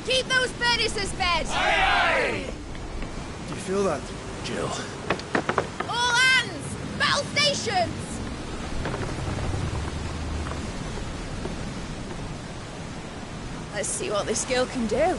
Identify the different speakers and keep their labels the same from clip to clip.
Speaker 1: Keep those furnaces fed!
Speaker 2: Aye, aye!
Speaker 3: Do you feel that, Jill?
Speaker 1: All hands! Battle stations! Let's see what this girl can do.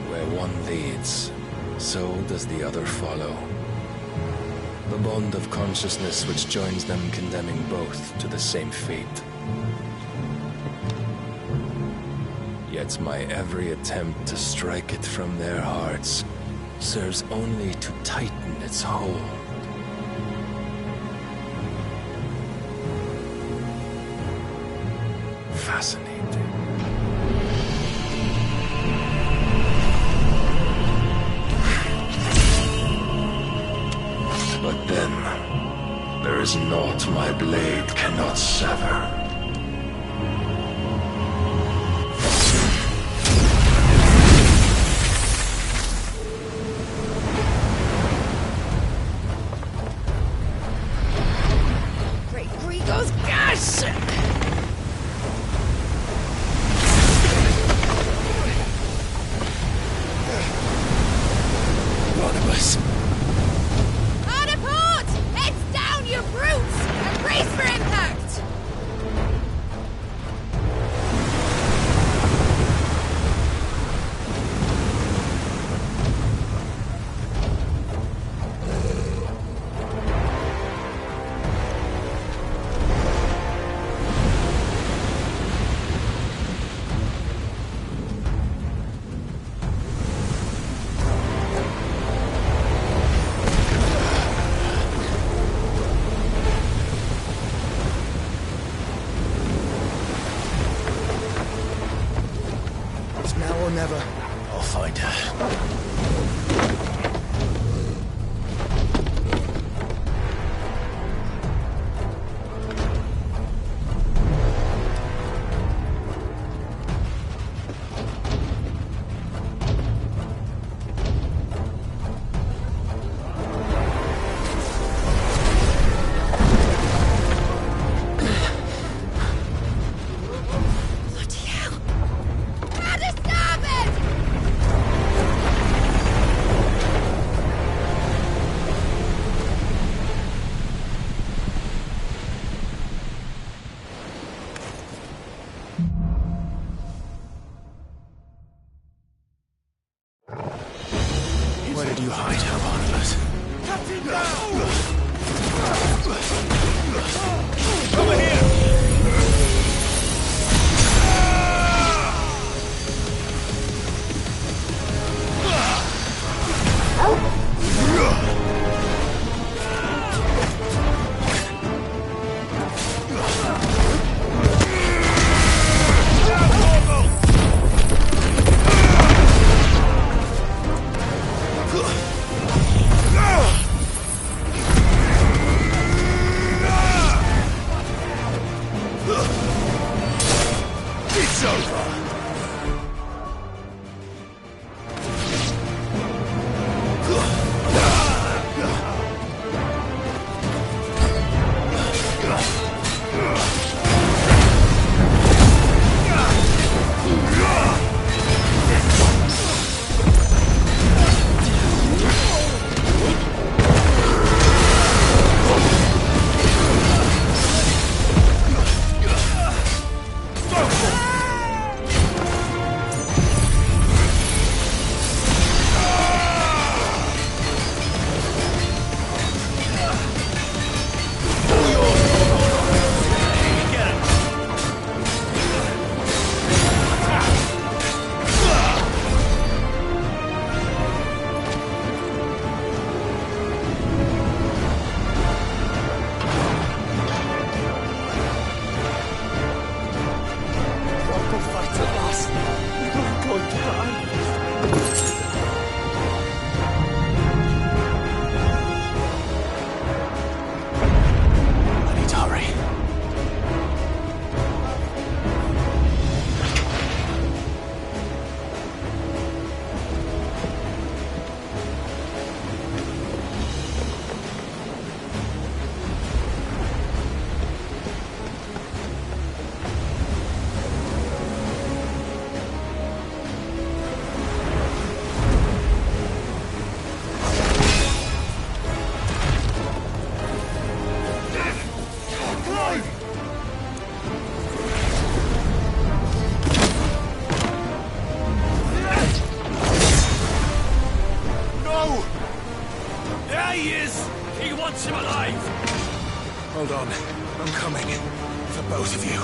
Speaker 4: Where one leads, so does the other follow. The bond of consciousness which joins them condemning both to the same fate. Yet my every attempt to strike it from their hearts serves only to tighten its hold. Fascinating. But then, there is naught my blade cannot sever.
Speaker 1: Great Grigos gas!
Speaker 4: Barnabas.
Speaker 1: Hard Heads down, you brutes! And brace for impact!
Speaker 3: It's now or never.
Speaker 4: I'll find her.
Speaker 1: Bloody hell! How to stop it!
Speaker 4: Where did you hide her, Barnabas?
Speaker 2: Over here! It's over! Both of you.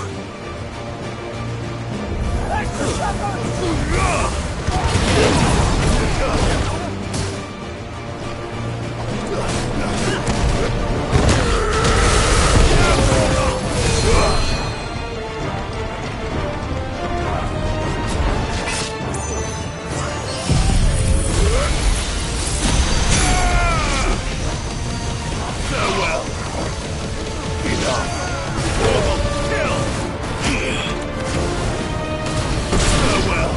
Speaker 2: Farewell. Enough. Double kill. Farewell.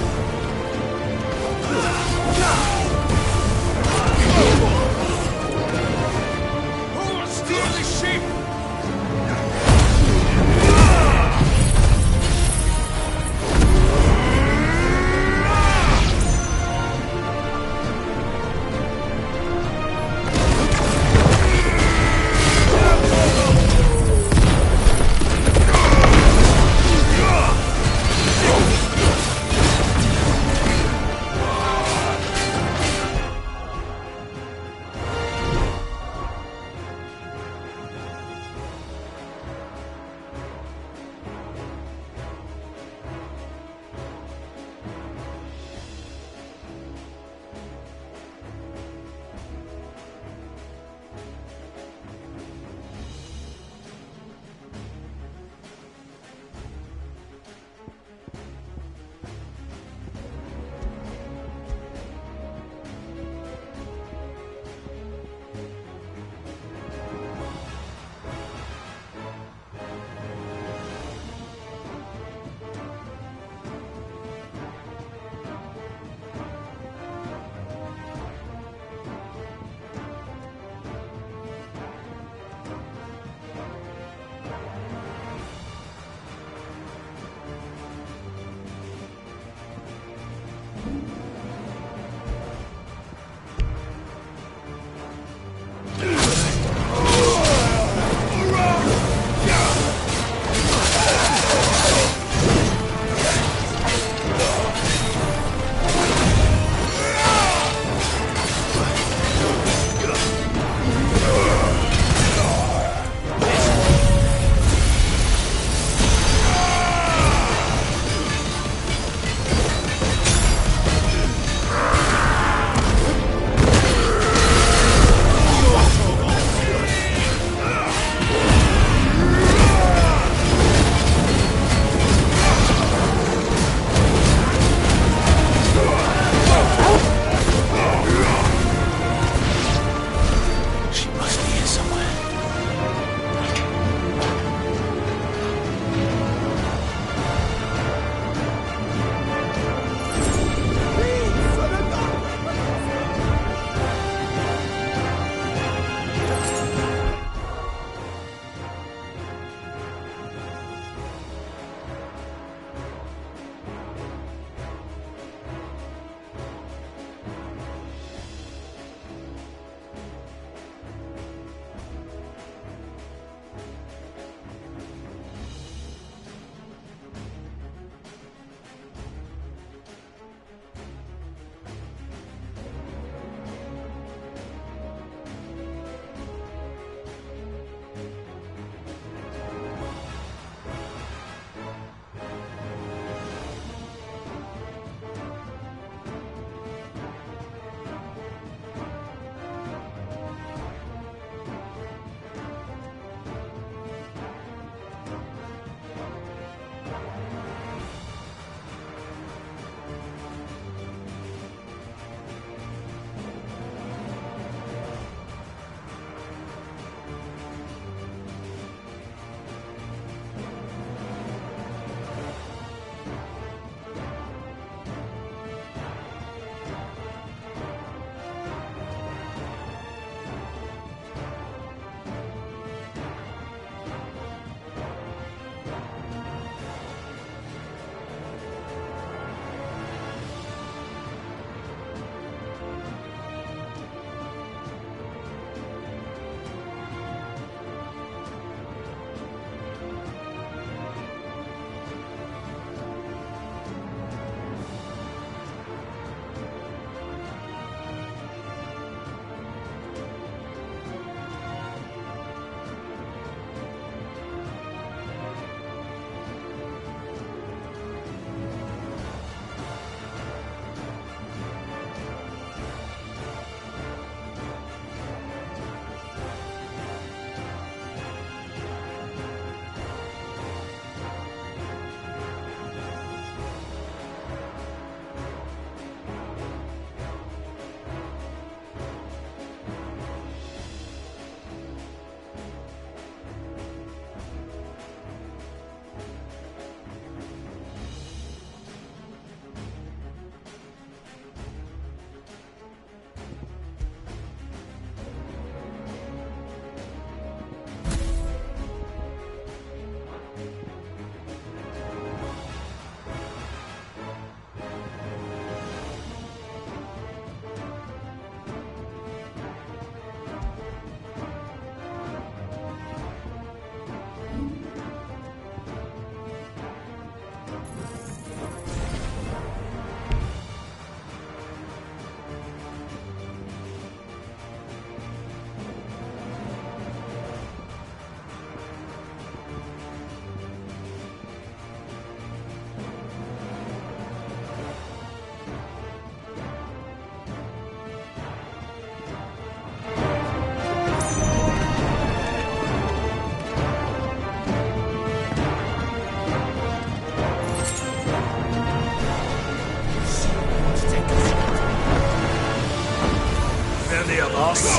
Speaker 2: boss!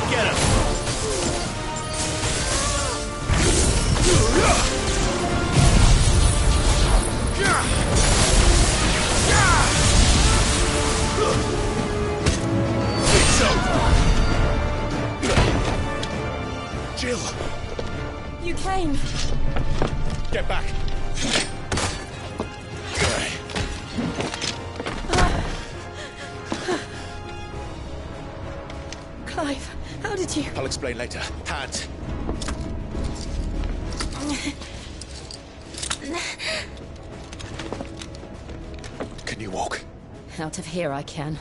Speaker 2: Get him! It's over! Jill!
Speaker 1: You came.
Speaker 2: Get back!
Speaker 1: Clive, how did you...
Speaker 2: I'll explain later. Hand! Can you walk?
Speaker 1: Out of here I can.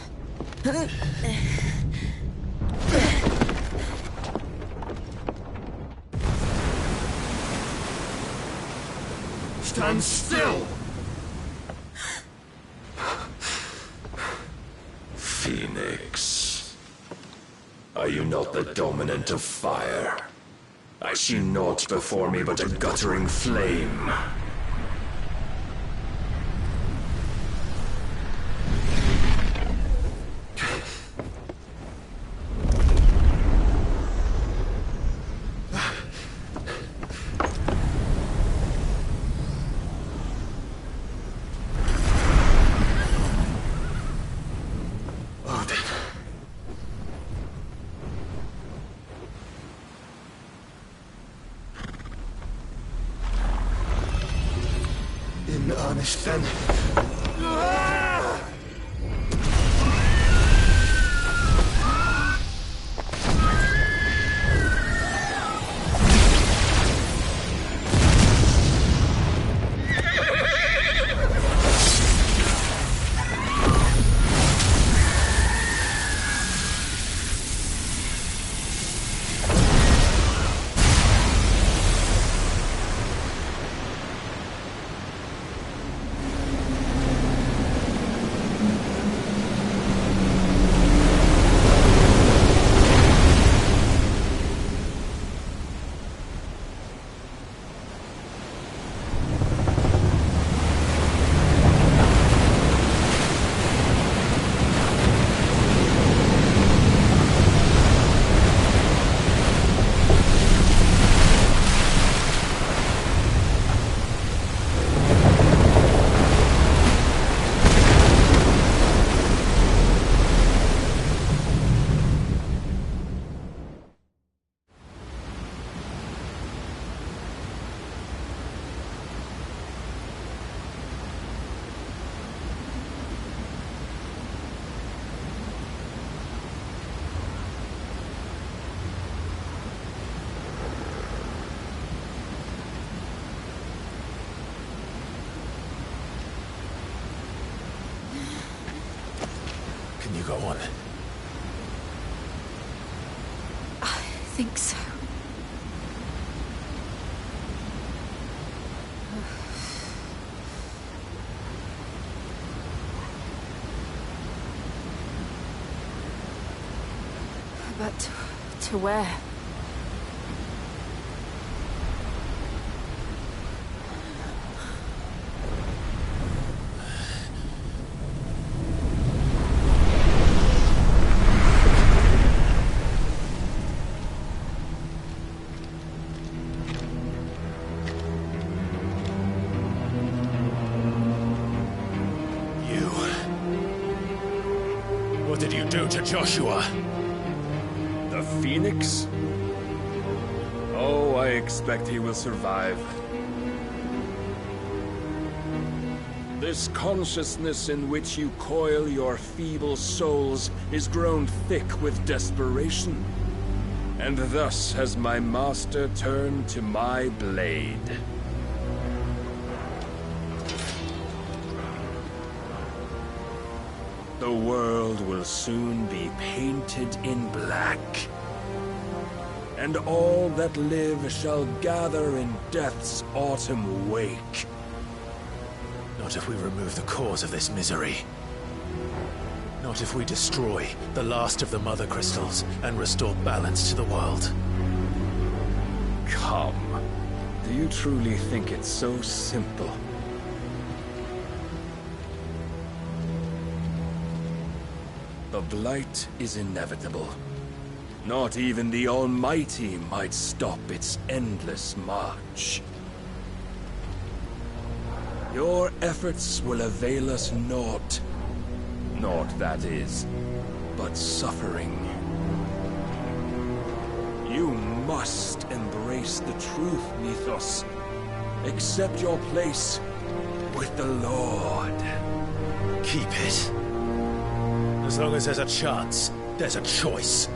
Speaker 2: Stand still!
Speaker 4: Phoenix. Are you not the dominant of fire? I see naught before me but a guttering flame.
Speaker 3: In earnest then.
Speaker 2: Can you go on?
Speaker 1: I think so. But to where?
Speaker 2: What did you do to Joshua?
Speaker 4: The Phoenix? Oh, I expect he will survive. This consciousness in which you coil your feeble souls is grown thick with desperation. And thus has my master turned to my blade. The world will soon be painted in black. And all that live shall gather in death's autumn wake.
Speaker 2: Not if we remove the cause of this misery. Not if we destroy the last of the Mother Crystals and restore balance to the world.
Speaker 4: Come. Do you truly think it's so simple? The Blight is inevitable. Not even the Almighty might stop its endless march. Your efforts will avail us naught. Naught, that is, but suffering. You must embrace the truth, Mythos. Accept your place with the Lord.
Speaker 2: Keep it. As long as there's a chance, there's a choice.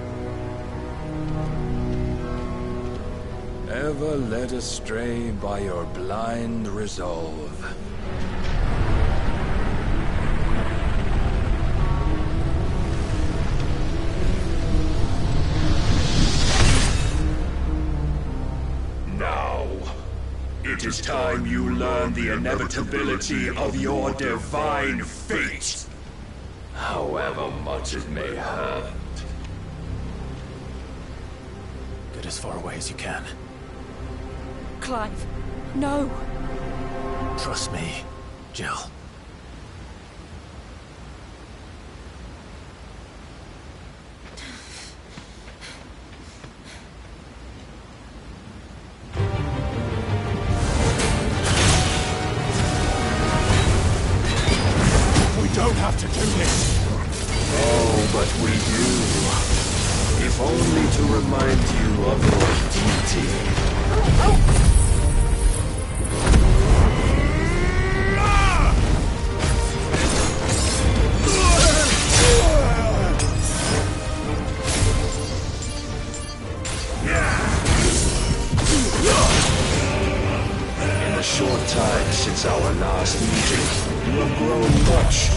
Speaker 4: Ever led astray by your blind resolve.
Speaker 5: Now, it is time you learn the inevitability of your divine fate, however much it may hurt.
Speaker 2: Get as far away as you can.
Speaker 1: Clive, no.
Speaker 2: Trust me, Jill.
Speaker 5: We don't have to do this. Oh, but we do. If only to remind you of your duty. In the short time since our last meeting, you have grown much.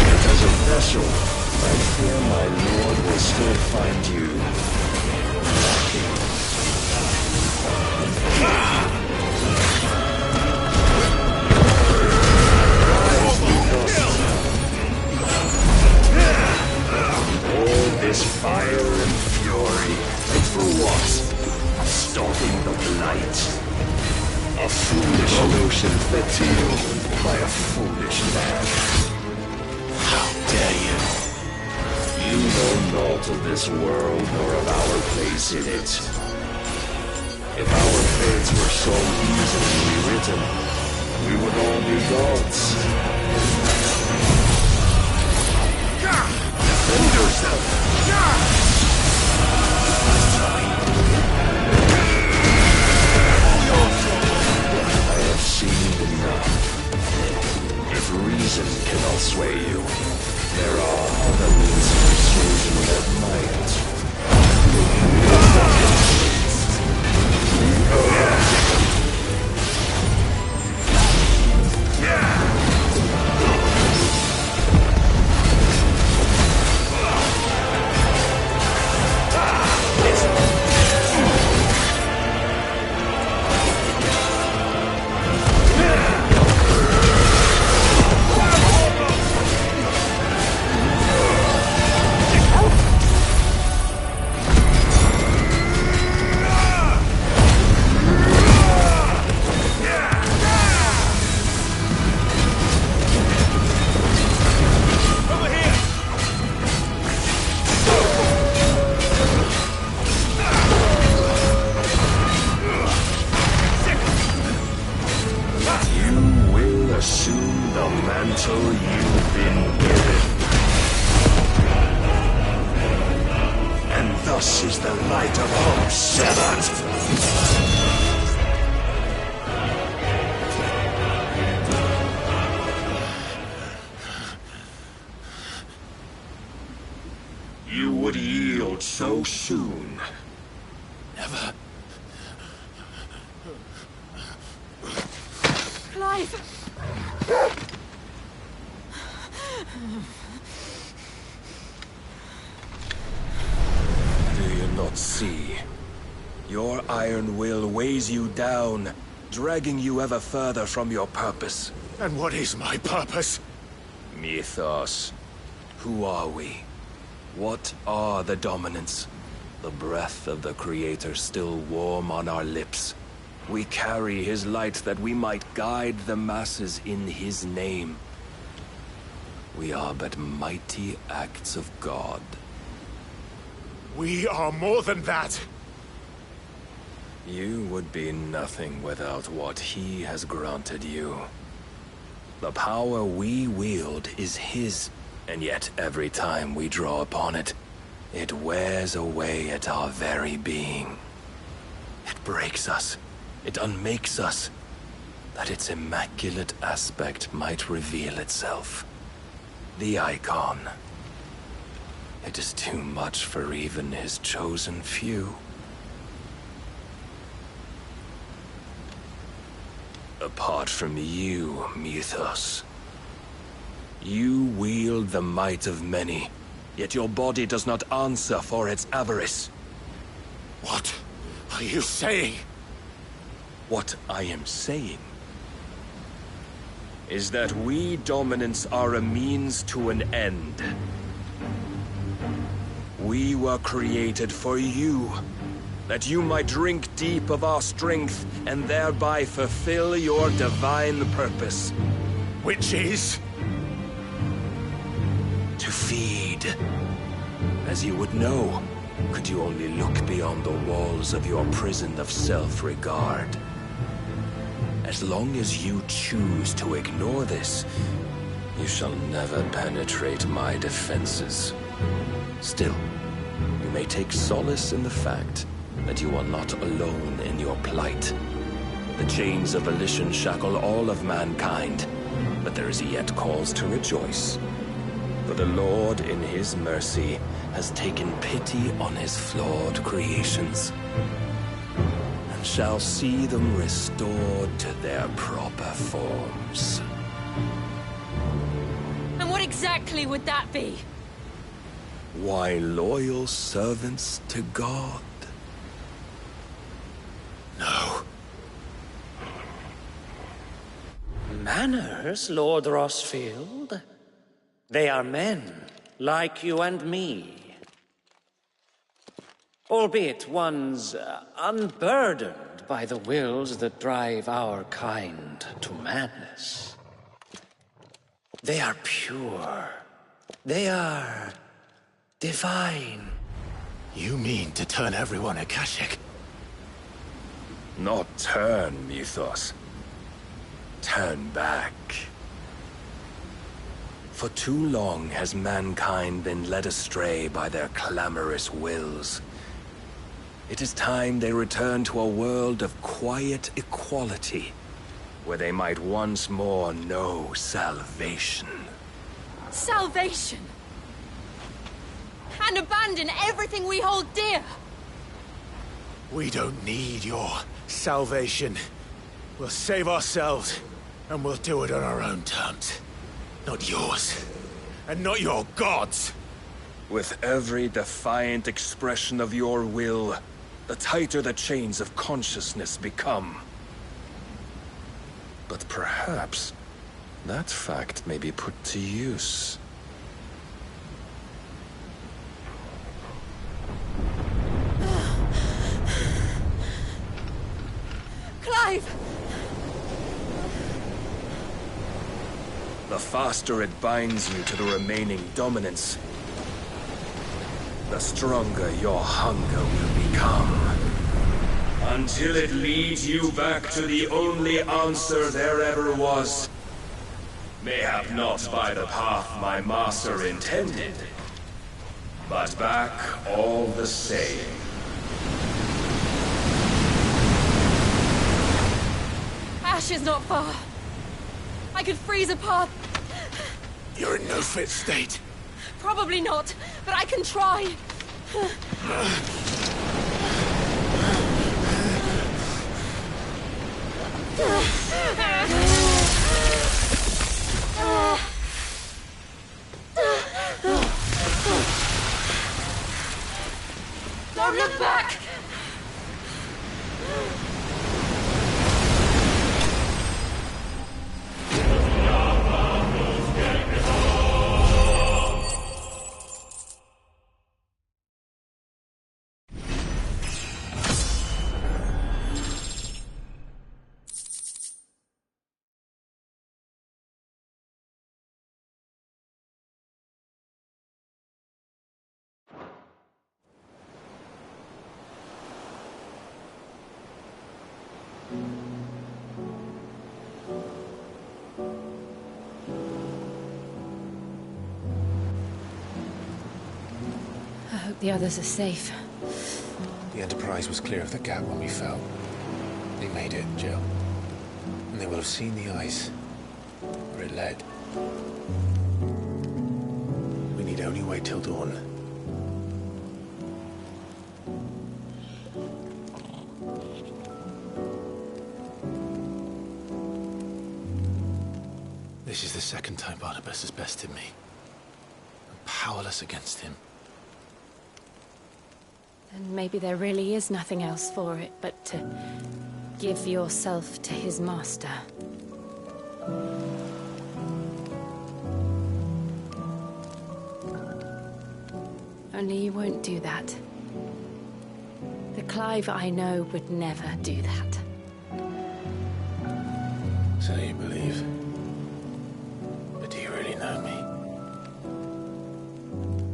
Speaker 5: Yet as a vessel, I fear my lord will still find you lacking. Rise, Mythos. All this fire and fury, for what? Stalking the Blight. A foolish notion fed to you by a foolish man.
Speaker 2: How dare you?
Speaker 5: You know naught of this world nor of our place in it. If our fates were so easily rewritten, we would all be gods. Defend yourself! I have seen enough. If reason cannot sway you, there are other means of persuasion that might. Assume the mantle you've been given. And thus is the light of hope severed. You would yield so soon.
Speaker 2: Never.
Speaker 1: Clive!
Speaker 4: Do you not see? Your iron will weighs you down, dragging you ever further from your purpose.
Speaker 3: And what is my purpose?
Speaker 4: Mythos. Who are we? What are the dominants? the breath of the Creator still warm on our lips, we carry his light that we might guide the masses in his name. We are but mighty acts of God.
Speaker 3: We are more than that.
Speaker 4: You would be nothing without what he has granted you. The power we wield is his, and yet every time we draw upon it, it wears away at our very being. It breaks us. It unmakes us, that its immaculate aspect might reveal itself. The icon. It is too much for even his chosen few. Apart from you, Mythos. You wield the might of many, yet your body does not answer for its avarice.
Speaker 3: What are you saying?
Speaker 4: What I am saying is that we dominants are a means to an end. We were created for you, that you might drink deep of our strength and thereby fulfill your divine purpose.
Speaker 3: Which is?
Speaker 4: To feed. As you would know, could you only look beyond the walls of your prison of self-regard. As long as you choose to ignore this, you shall never penetrate my defenses. Still, you may take solace in the fact that you are not alone in your plight. The chains of volition shackle all of mankind, but there is yet cause to rejoice. For the Lord, in his mercy, has taken pity on his flawed creations, and shall see them restored to their proper forms.
Speaker 1: And what exactly would that be?
Speaker 4: Why, loyal servants to God.
Speaker 3: No.
Speaker 6: Manners, Lord Rossfield? They are men, like you and me. Albeit ones unburdened by the wills that drive our kind to madness. They are pure. They are divine.
Speaker 3: You mean to turn everyone Akashic?
Speaker 4: Not turn, Mythos. Turn back. For too long has mankind been led astray by their clamorous wills. It is time they return to a world of quiet equality, where they might once more know salvation.
Speaker 1: Salvation! And abandon everything we hold dear!
Speaker 3: We don't need your salvation. We'll save ourselves, and we'll do it on our own terms. Not yours. And not your gods!
Speaker 4: With every defiant expression of your will, the tighter the chains of consciousness become. But perhaps that fact may be put to use.
Speaker 1: Clive!
Speaker 4: The faster it binds you to the remaining dominance, the stronger your hunger will become. Until it leads you back to the only answer there ever was. Mayhap not by the path my master intended, but back all the same.
Speaker 1: Ash is not far. I could freeze a path.
Speaker 3: You're in no fit state.
Speaker 1: Probably not, but I can try. Don't look back! hope the others are safe.
Speaker 3: The Enterprise was clear of the gap when we fell. They made it, Jill. And they will have seen the ice where it led. We need only wait till dawn. This is the second time Barnabas has bested me. I'm powerless against him.
Speaker 1: Then maybe there really is nothing else for it but to give yourself to his master. Only you won't do that. The Clive I know would never do that.
Speaker 3: So you believe? But do you really know me?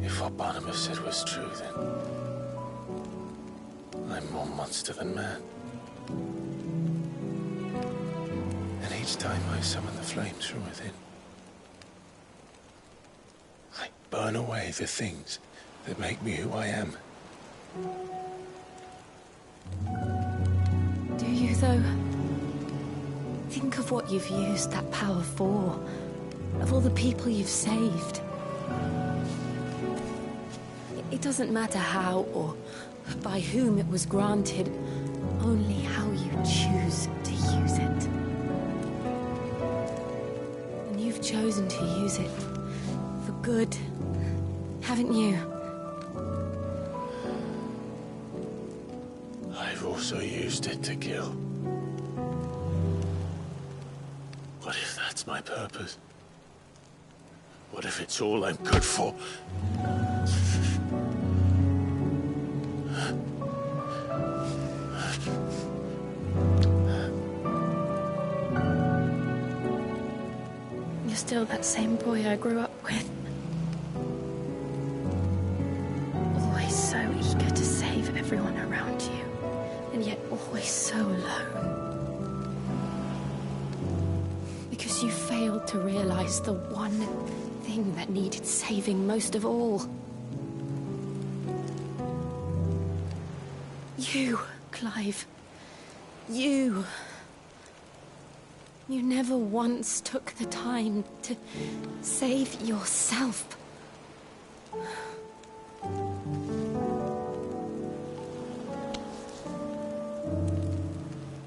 Speaker 3: If what Barnabas said was true, then I'm more monster than man. And each time I summon the flames from within, I burn away the things that make me who I am.
Speaker 1: Do you, though? Think of what you've used that power for. Of all the people you've saved. It doesn't matter how or by whom it was granted, only how you choose to use it. And you've chosen to use it for good, haven't you?
Speaker 3: I've also used it to kill. What if that's my purpose? What if it's all I'm good for?
Speaker 1: You're still that same boy I grew up with. Always so eager to save everyone around you, and yet always so alone. Because you failed to realize the one thing that needed saving most of all. You, Clive. You. You never once took the time to save yourself.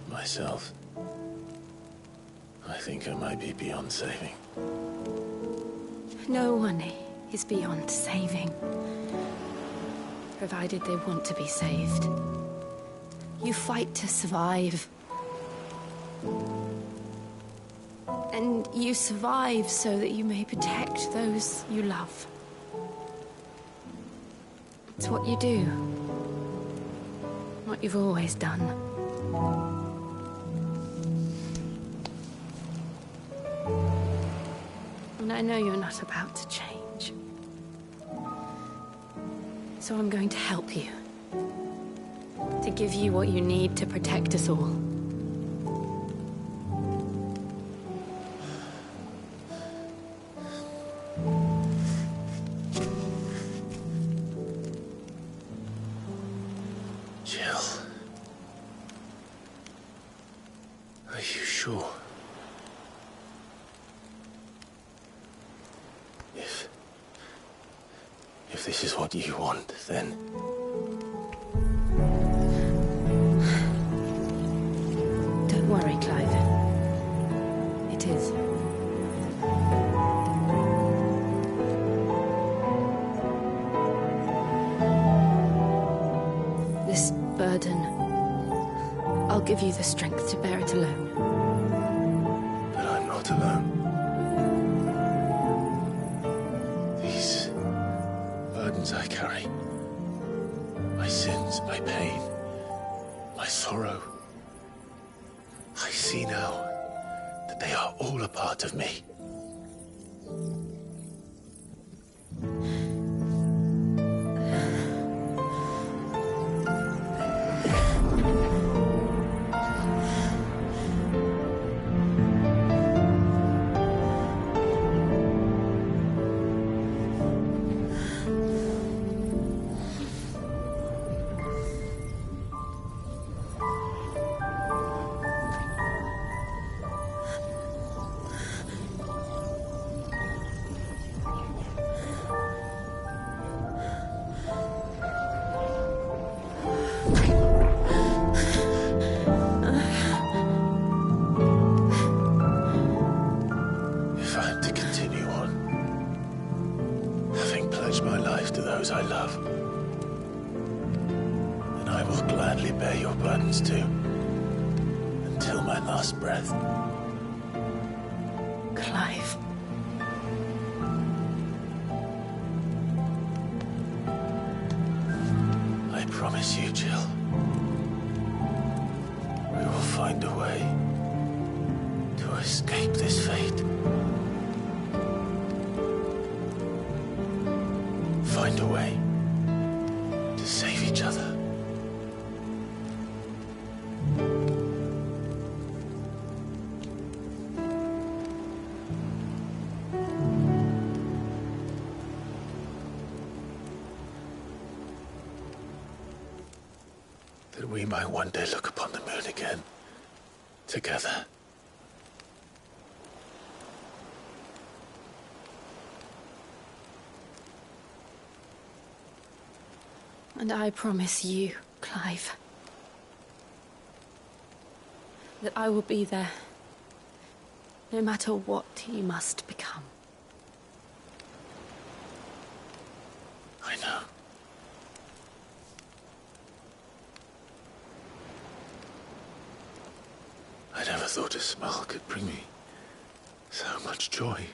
Speaker 3: Myself? I think I might be beyond saving.
Speaker 1: No one is beyond saving. Provided they want to be saved. You fight to survive. And you survive so that you may protect those you love. It's what you do. What you've always done. And I know you're not about to change. So I'm going to help you. To give you what you need to protect us all.
Speaker 3: Jill. Are you sure? If this is what you want, then...
Speaker 1: Don't worry, Clive. It is. This burden, I'll give you the strength to bear it alone.
Speaker 3: But I'm not alone. These burdens I carry, my sins, my pain, my sorrow, I see now that they are all a part of me. to continue on. Having pledged my life to those I love. And I will gladly bear your burdens too. Until my last breath.
Speaker 1: Clive.
Speaker 3: I promise you, Jill. We will find a way to escape this fate. Find a way to save each other. That we might one day look upon the moon again, together.
Speaker 1: And I promise you, Clive, that I will be there, no matter what you must become.
Speaker 3: I know. I never thought a smile could bring me so much joy.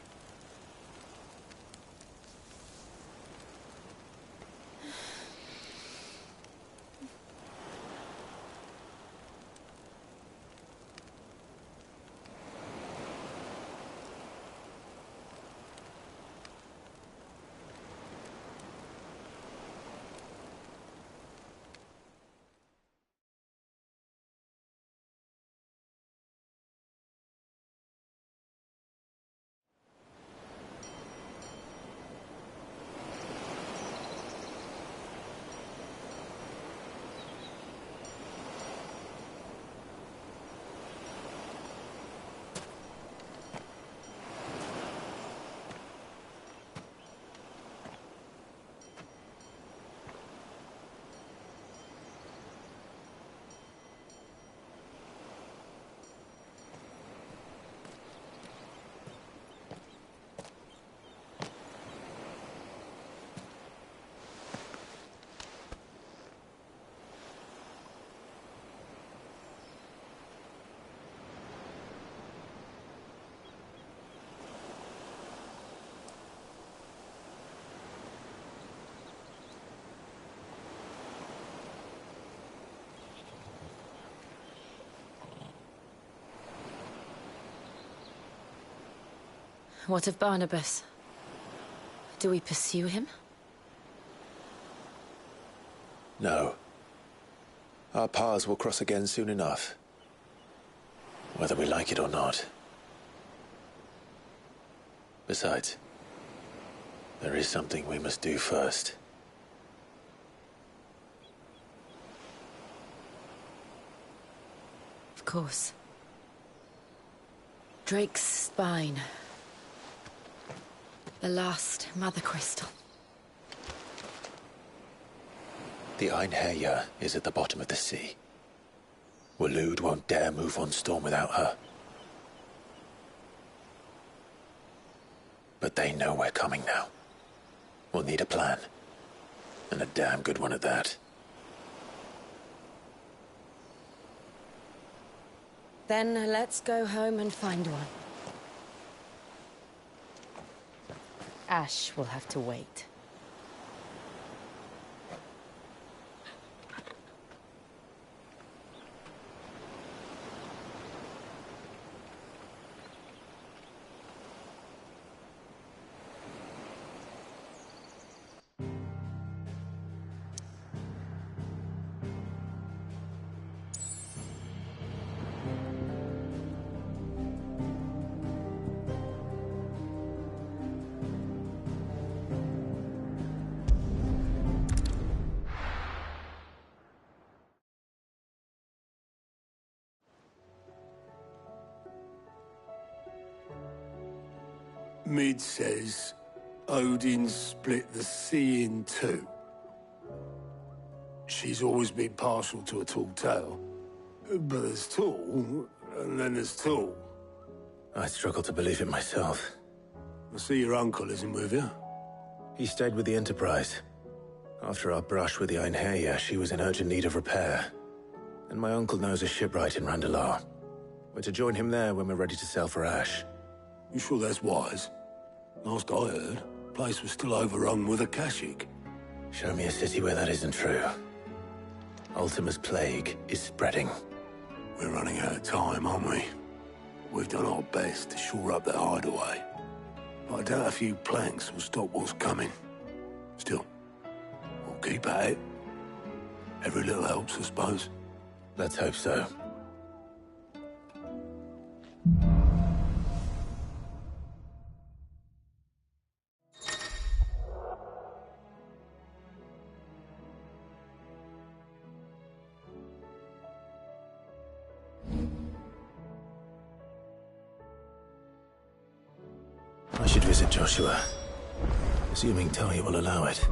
Speaker 1: What of Barnabas? Do we pursue him?
Speaker 3: No. Our paths will cross again soon enough. Whether we like it or not. Besides, there is something we must do first.
Speaker 1: Of course. Drake's spine. The last Mother Crystal.
Speaker 3: The Einherja is at the bottom of the sea. Waloed won't dare move on Storm without her. But they know we're coming now. We'll need a plan. And a damn good one at that.
Speaker 1: Then let's go home and find one. Ash will have to wait.
Speaker 7: Mid says Odin split the sea in two. She's always been partial to a tall tale. But there's tall, and then there's tall.
Speaker 3: I struggle to believe it myself.
Speaker 7: I see your uncle isn't with you.
Speaker 3: He stayed with the Enterprise. After our brush with the Einherja, she was in urgent need of repair. And my uncle knows a shipwright in Randalar. We're to join him there when we're ready to sail for Ash.
Speaker 7: You sure that's wise? Last I heard, the place was still overrun with Akashic.
Speaker 3: Show me a city where that isn't true. Ultima's plague is spreading.
Speaker 7: We're running out of time, aren't we? We've done our best to shore up that hideaway. But I doubt a few planks will stop what's coming. Still, we'll keep at it. Every little helps, I suppose.
Speaker 3: Let's hope so. I should visit Joshua, assuming Talia will allow it.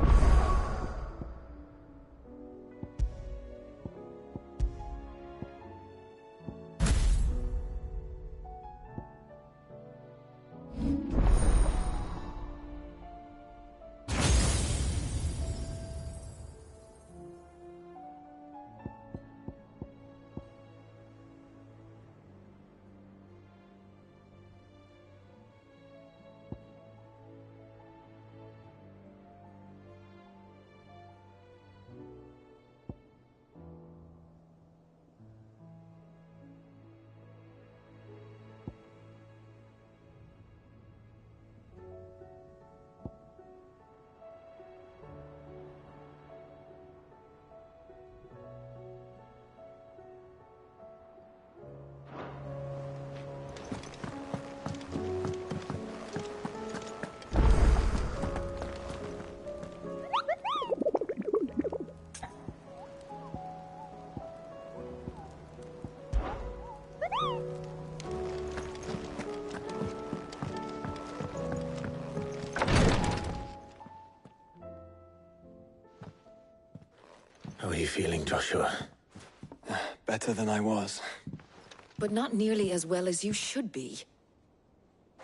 Speaker 3: How are you feeling, Joshua?
Speaker 8: Better than I was.
Speaker 1: But not nearly as well as you should be.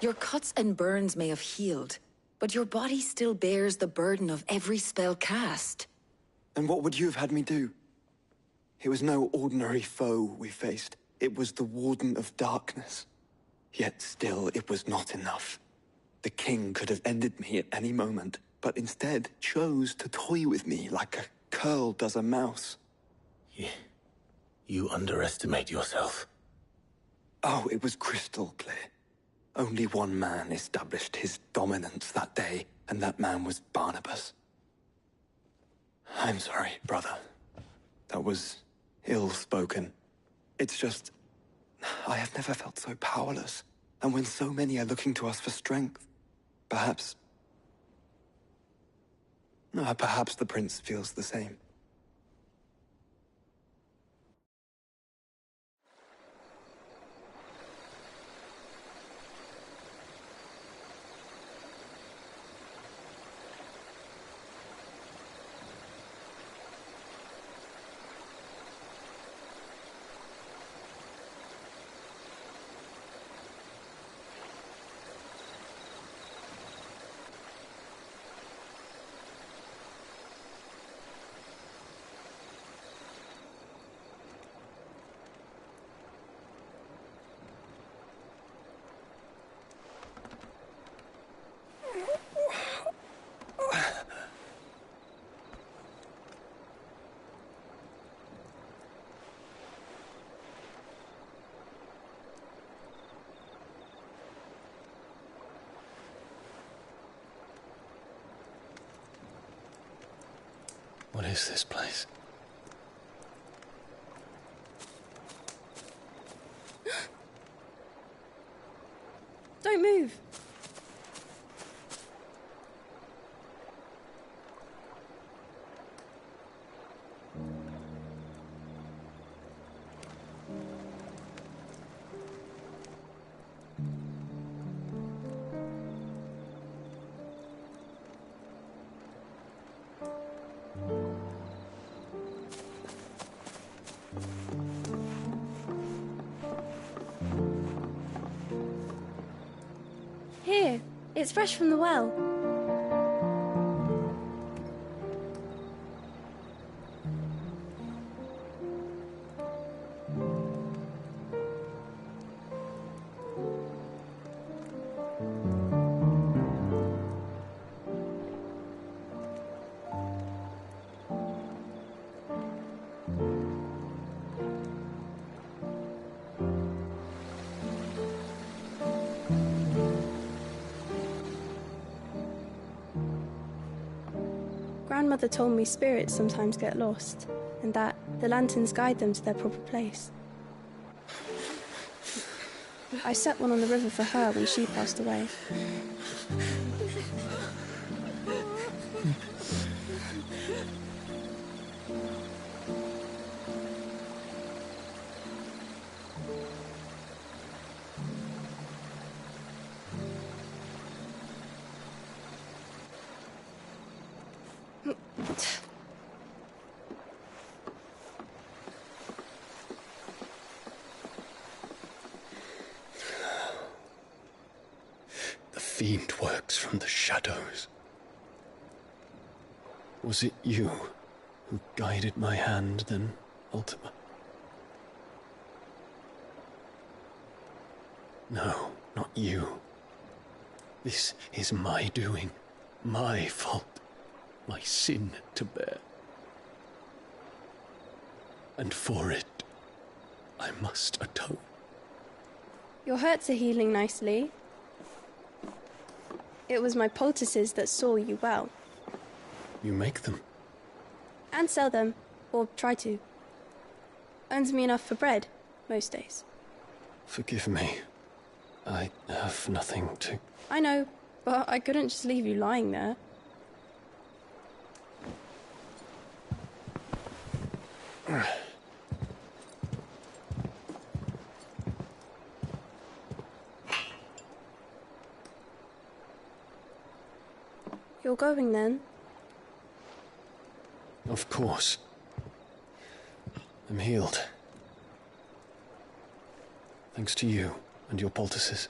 Speaker 1: Your cuts and burns may have healed, but your body still bears the burden of every spell cast.
Speaker 8: And what would you have had me do? It was no ordinary foe we faced. It was the Warden of Darkness. Yet still, it was not enough. The king could have ended me at any moment, but instead chose to toy with me like a curl does a mouse.
Speaker 3: You underestimate yourself.
Speaker 8: Oh, it was crystal clear. Only one man established his dominance that day, and that man was Barnabas. I'm sorry, brother. That was ill-spoken. It's just, I have never felt so powerless. And when so many are looking to us for strength, perhaps the prince feels the same.
Speaker 3: What is this place?
Speaker 1: Don't move.
Speaker 9: It's fresh from the well. Grandmother told me spirits sometimes get lost, and that the lanterns guide them to their proper place. I set one on the river for her when she passed away.
Speaker 10: The fiend works from the shadows. Was it you who guided my hand then, Ultima? No, not you. This is my doing, my fault, my sin to bear. And for it, I must atone.
Speaker 9: Your hurts are healing nicely. It was my poultices that saw you well.
Speaker 10: You make them?
Speaker 9: And sell them, or try to. Earns me enough for bread, most days.
Speaker 10: Forgive me. I have nothing to...
Speaker 9: I know, but I couldn't just leave you lying there. You're going then?
Speaker 10: Of course. I'm healed. Thanks to you and your poultices.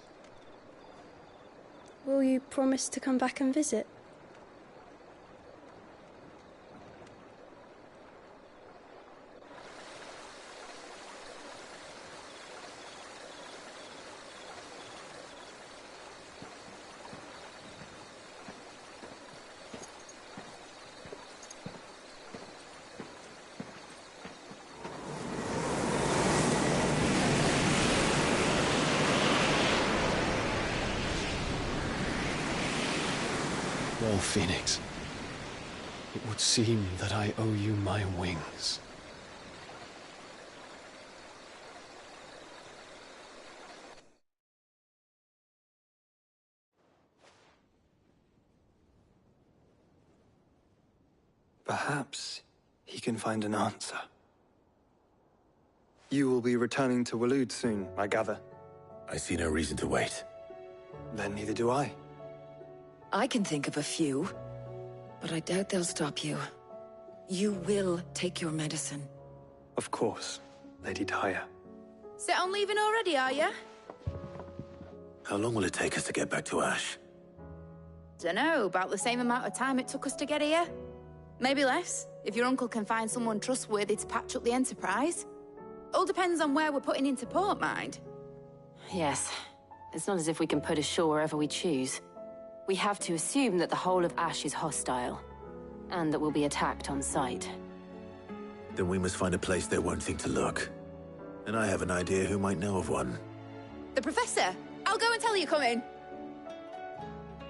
Speaker 9: Will you promise to come back and visit?
Speaker 10: Well, Phoenix, it would seem that I owe you my wings.
Speaker 8: Perhaps he can find an answer. You will be returning to Waloed soon, I gather.
Speaker 3: I see no reason to wait.
Speaker 8: Then neither do I.
Speaker 1: I can think of a few, but I doubt they'll stop you. You will take your medicine.
Speaker 8: Of course, Lady Daya.
Speaker 11: Set on leaving already, are you?
Speaker 3: How long will it take us to get back to Ash?
Speaker 11: Dunno, about the same amount of time it took us to get here. Maybe less, if your uncle can find someone trustworthy to patch up the Enterprise. All depends on where we're putting into port, mind.
Speaker 12: Yes. It's not as if we can put ashore wherever we choose. We have to assume that the whole of Ash is hostile, and that we'll be attacked on sight.
Speaker 3: Then we must find a place they won't think to look. And I have an idea who might know of one.
Speaker 11: The Professor! I'll go and tell you coming!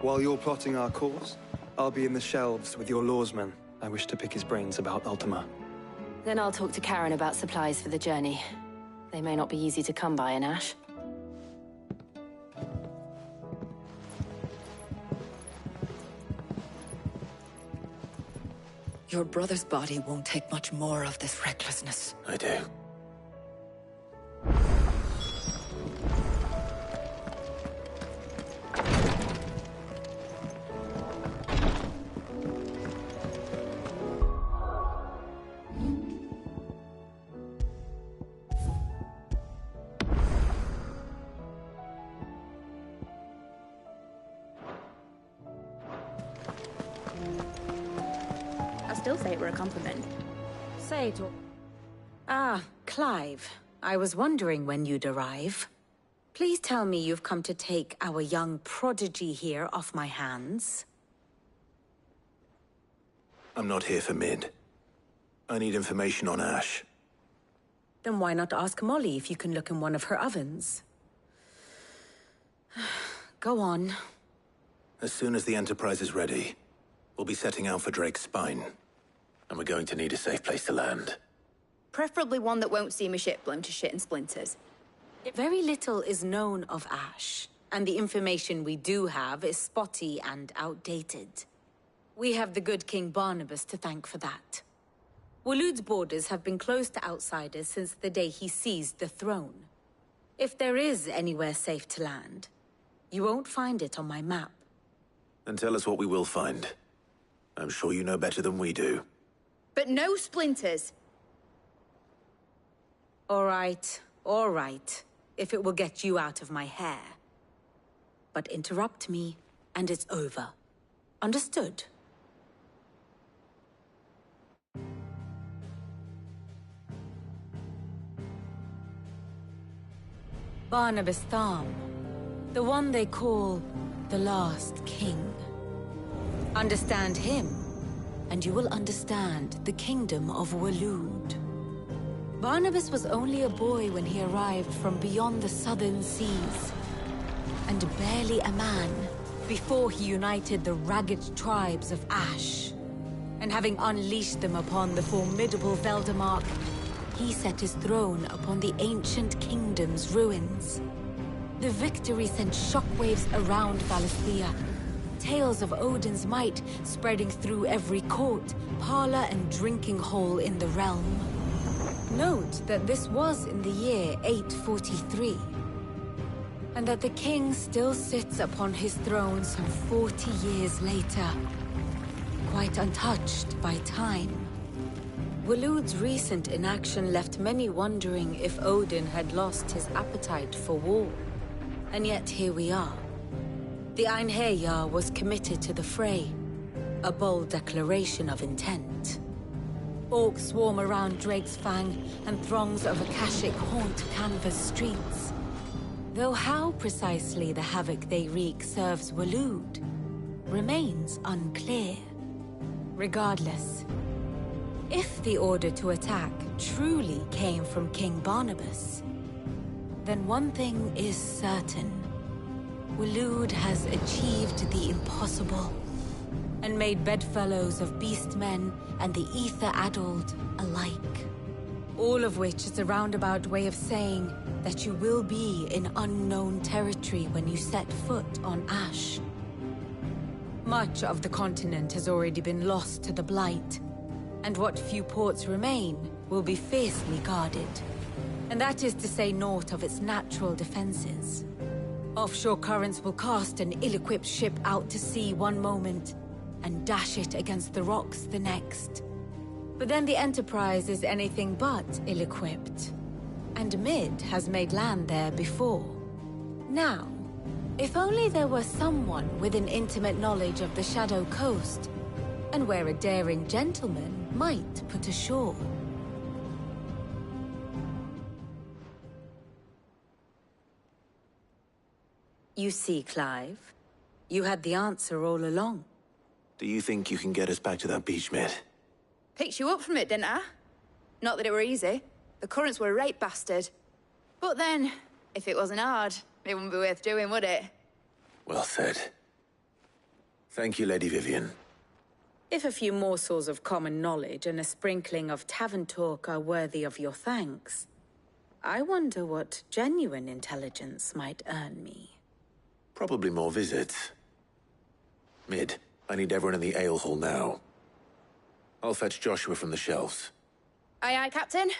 Speaker 8: While you're plotting our course, I'll be in the shelves with your lawsman. I wish to pick his brains about Ultima.
Speaker 12: Then I'll talk to Karen about supplies for the journey. They may not be easy to come by in Ash.
Speaker 1: Your brother's body won't take much more of this recklessness.
Speaker 3: I do.
Speaker 11: still say it were a compliment.
Speaker 13: Say it all. Ah, Clive. I was wondering when you'd arrive. Please tell me you've come to take our young prodigy here off my hands.
Speaker 7: I'm not here for Mid. I need information on Ash.
Speaker 13: Then why not ask Molly if you can look in one of her ovens? Go on.
Speaker 7: As soon as the Enterprise is ready, we'll be setting out for Drake's Spine. And we're going to need a safe place to land.
Speaker 11: Preferably one that won't see my ship blown to shit and splinters.
Speaker 13: Very little is known of Ash, and the information we do have is spotty and outdated. We have the good King Barnabas to thank for that. Waloed's borders have been closed to outsiders since the day he seized the throne. If there is anywhere safe to land, you won't find it on my map.
Speaker 7: Then tell us what we will find. I'm sure you know better than we do.
Speaker 11: But no splinters!
Speaker 13: All right. If it will get you out of my hair. But interrupt me, and it's over. Understood? Barnabas Tharm, the one they call the Last King. Understand him, and you will understand the kingdom of Waloed. Barnabas was only a boy when he arrived from beyond the southern seas, and barely a man before he united the ragged tribes of Ash. And having unleashed them upon the formidable Veldamark, he set his throne upon the ancient kingdom's ruins. The victory sent shockwaves around Valisthea, tales of Odin's might spreading through every court, parlor, and drinking hole in the realm. Note that this was in the year 843, and that the king still sits upon his throne some 40 years later, quite untouched by time. Waloed's recent inaction left many wondering if Odin had lost his appetite for war. And yet here we are. The Einherjar was committed to the fray, a bold declaration of intent. Orcs swarm around Drake's Fang, and throngs of Akashic haunt Canva's streets. Though how precisely the havoc they wreak serves Waloed remains unclear. Regardless, if the order to attack truly came from King Barnabas, then one thing is certain. Waloed has achieved the impossible, and made bedfellows of beastmen and the ether-addled alike. All of which is a roundabout way of saying that you will be in unknown territory when you set foot on Ash. Much of the continent has already been lost to the Blight, and what few ports remain will be fiercely guarded. And that is to say naught of its natural defenses. Offshore currents will cast an ill-equipped ship out to sea one moment, and dash it against the rocks the next. But then the Enterprise is anything but ill-equipped. And Mid has made land there before. Now, if only there were someone with an intimate knowledge of the Shadow Coast, and where a daring gentleman might put ashore. You see, Clive, you had the answer all along.
Speaker 7: Do you think you can get us back to that beach, Mid?
Speaker 11: Picked you up from it, didn't I? Not that it were easy. The currents were a right bastard. But then, if it wasn't hard, it wouldn't be worth doing, would it?
Speaker 7: Well said. Thank you, Lady Vivian.
Speaker 13: If a few morsels of common knowledge and a sprinkling of tavern talk are worthy of your thanks, I wonder what genuine intelligence might earn me.
Speaker 7: Probably more visits. Mid, I need everyone in the ale hall now. I'll fetch Joshua from the shelves.
Speaker 11: Aye, aye, Captain.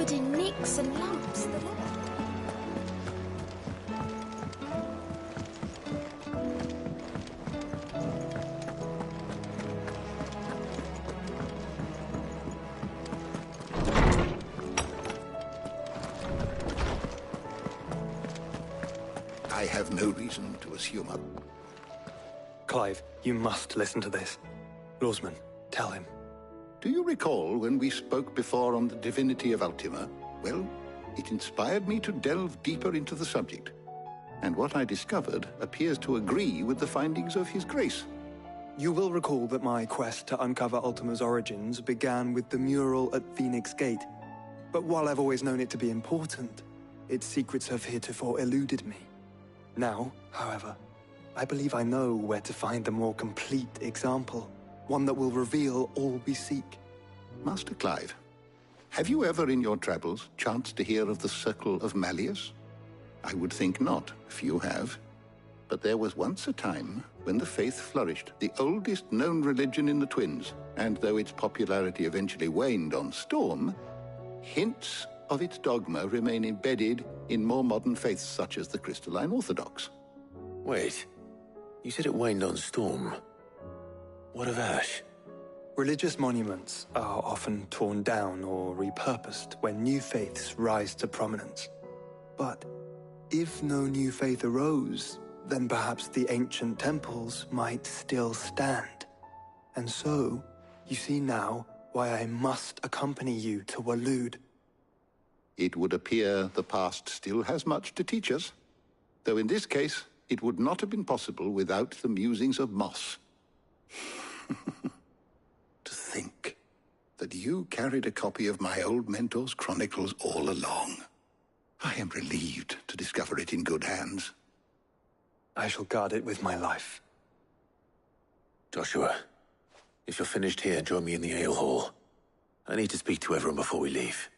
Speaker 14: covered in nicks and lumps. The lot.
Speaker 15: I have no reason to assume a...
Speaker 8: Clive, you must listen to this. Lawsman, tell him.
Speaker 15: Do you recall when we spoke before on the divinity of Ultima? Well, it inspired me to delve deeper into the subject. And what I discovered appears to agree with the findings of His Grace.
Speaker 8: You will recall that my quest to uncover Ultima's origins began with the mural at Phoenix Gate. But while I've always known it to be important, its secrets have heretofore eluded me. Now, however, I believe I know where to find the more complete example, one that will reveal all we seek.
Speaker 15: Master Clive, have you ever in your travels chanced to hear of the Circle of Malleus? I would think not, if you have. But there was once a time when the faith flourished, the oldest known religion in the Twins, and though its popularity eventually waned on Storm, hints of its dogma remain embedded in more modern faiths such as the Crystalline Orthodox.
Speaker 10: Wait, you said it waned on Storm. What of Ash?
Speaker 8: Religious monuments are often torn down or repurposed when new faiths rise to prominence. But if no new faith arose, then perhaps the ancient temples might still stand. And so, you see now why I must accompany you to Waloed.
Speaker 15: It would appear the past still has much to teach us, though in this case, it would not have been possible without the musings of Moss. To think that you carried a copy of my old mentor's chronicles all along. I am relieved to discover it in good hands.
Speaker 8: I shall guard it with my life.
Speaker 10: Joshua, if you're finished here, join me in the ale hall. I need to speak to everyone before we leave.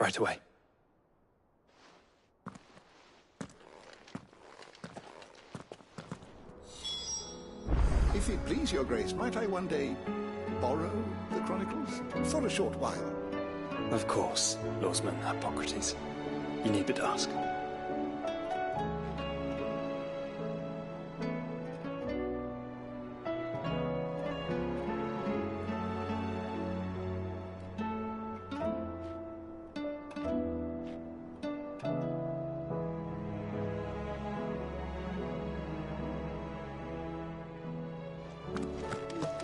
Speaker 8: Right away.
Speaker 15: If it please your grace, might I one day borrow the chronicles for a short while?
Speaker 8: Of course, Lawsman Hippocrates. You need but ask.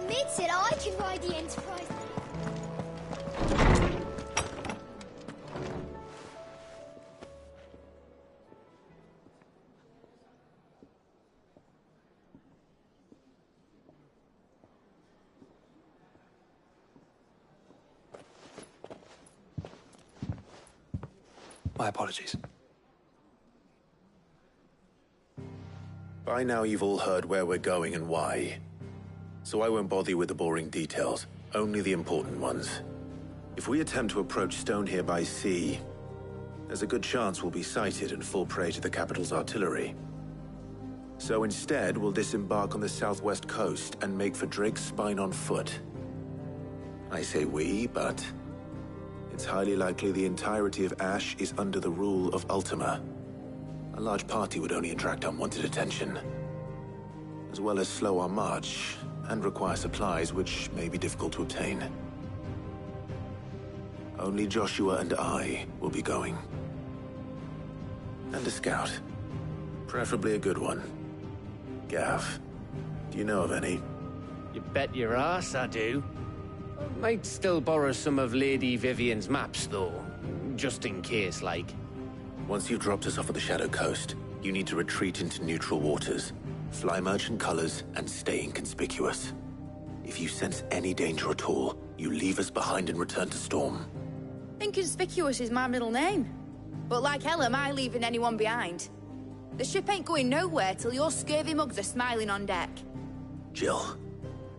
Speaker 14: Mid said I could ride the Enterprise.
Speaker 8: My apologies.
Speaker 10: By now you've all heard where we're going and why. So I won't bother you with the boring details, only the important ones. If we attempt to approach Stone here by sea, there's a good chance we'll be sighted and fall prey to the capital's artillery. So instead, we'll disembark on the southwest coast and make for Drake's Spine on foot. I say we, but it's highly likely the entirety of Ash is under the rule of Ultima. A large party would only attract unwanted attention, as well as slow our march and require supplies which may be difficult to obtain. Only Joshua and I will be going. And a scout. Preferably a good one. Gav, do you know of any?
Speaker 6: You bet your ass I do. Might still borrow some of Lady Vivian's maps, though. Just in case, like.
Speaker 10: Once you've dropped us off at the Shadow Coast, you need to retreat into neutral waters, fly merchant colors, and stay inconspicuous. If you sense any danger at all, you leave us behind and return to Storm.
Speaker 11: Inconspicuous is my middle name. But like hell am I leaving anyone behind. The ship ain't going nowhere till your scurvy mugs are smiling on deck.
Speaker 10: Jill,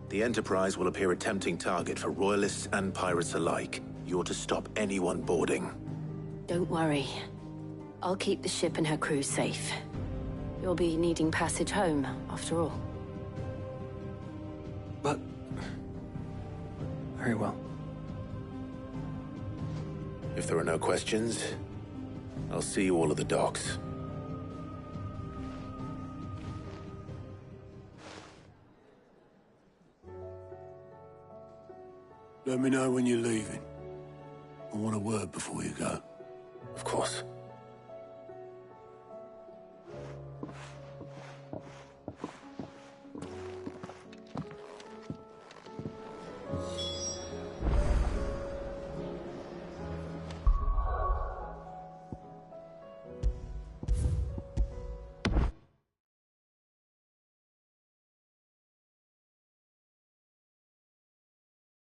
Speaker 10: the Enterprise will appear a tempting target for royalists and pirates alike. You're to stop anyone boarding.
Speaker 12: Don't worry. I'll keep the ship and her crew safe. You'll be needing passage home, after all.
Speaker 8: Very well.
Speaker 10: If there are no questions, I'll see you all at the docks.
Speaker 7: Let me know when you're leaving. I want a word before you go.
Speaker 10: Of course.